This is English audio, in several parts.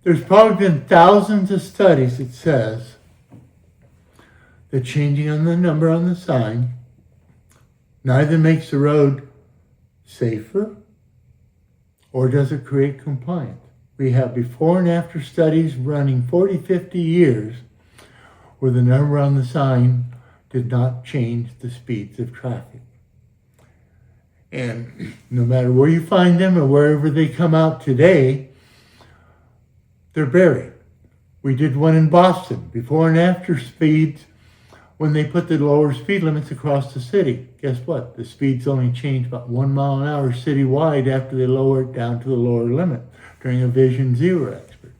There's probably been thousands of studies that says that changing on the number on the sign neither makes the road safer or does it create compliance. We have before and after studies running 40, 50 years where the number on the sign did not change the speeds of traffic. And no matter where you find them or wherever they come out today, they're buried. We did one in Boston, before and after speeds, when they put the lower speed limits across the city. Guess what? The speeds only changed about 1 mile an hour citywide after they lowered it down to the lower limit during a Vision Zero expert.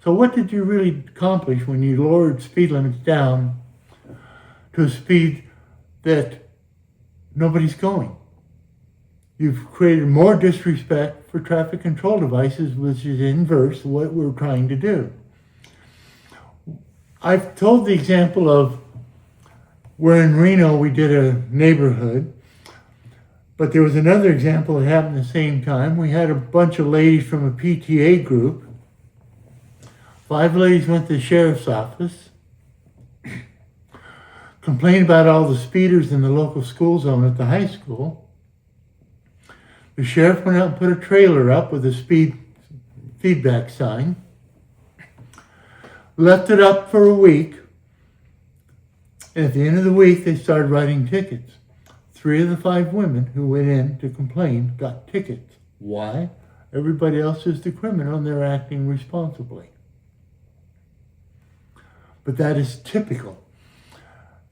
So what did you really accomplish when you lowered speed limits down to a speed that nobody's going? You've created more disrespect for traffic control devices, which is inverse to what we're trying to do. I've told the example of where in Reno we did a neighborhood, but there was another example that happened at the same time. We had a bunch of ladies from a PTA group. 5 ladies went to the sheriff's office, complained about all the speeders in the local school zone at the high school. The sheriff went out and put a trailer up with a speed feedback sign, left it up for a week, and at the end of the week, they started writing tickets. 3 of the 5 women who went in to complain got tickets. Why? Everybody else is the criminal and they're acting responsibly. But that is typical.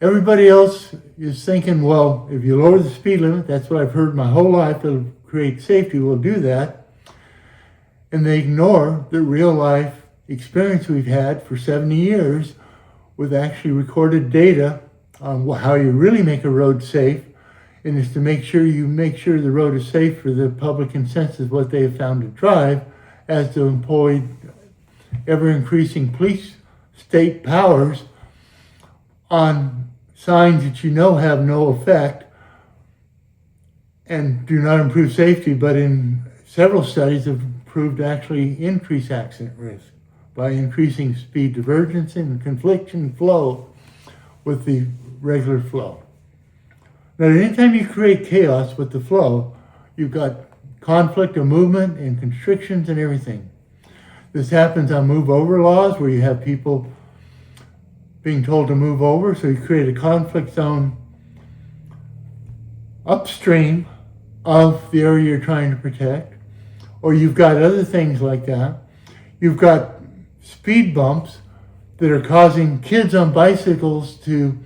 Everybody else is thinking, well, if you lower the speed limit, that's what I've heard my whole life, it'll create safety, we'll do that. And they ignore the real life experience we've had for 70 years with actually recorded data on how you really make a road safe, and it's to make sure the road is safe for the public consensus, what they have found to drive, as to employ ever-increasing police state powers on signs that you know have no effect and do not improve safety, but in several studies have proved to actually increase accident risk by increasing speed divergence and confliction flow with the regular flow. Now, anytime you create chaos with the flow, you've got conflict of movement and constrictions and everything. This happens on move over laws where you have people being told to move over, so you create a conflict zone upstream of the area you're trying to protect. Or you've got other things like that. You've got speed bumps that are causing kids on bicycles to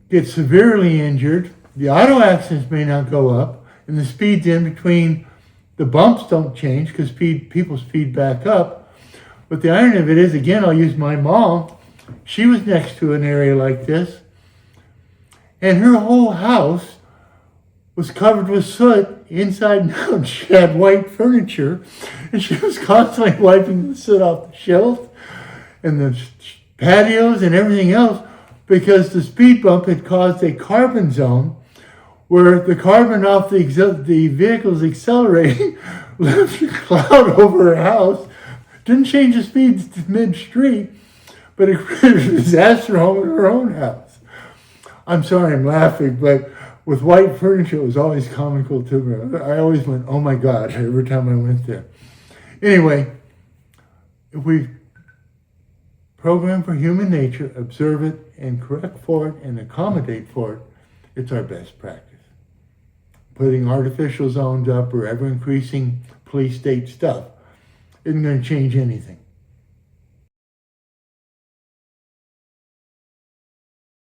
get severely injured. The auto accidents may not go up, and the speeds in between the bumps don't change because people speed back up. But the irony of it is, again, I'll use my mom. She was next to an area like this, and her whole house was covered with soot inside and out. She had white furniture, and she was constantly wiping the soot off the shelves and the patios and everything else because the speed bump had caused a carbon zone where the carbon off the vehicle's accelerating left a cloud over her house. Didn't change the speeds to mid-street, but it created a disaster home in her own house. I'm sorry I'm laughing, but with white furniture, it was always comical to me. I always went, oh my God, every time I went there. Anyway, if we program for human nature, observe it, and correct for it, and accommodate for it, it's our best practice. Putting artificial zones up or ever-increasing police state stuff isn't going to change anything.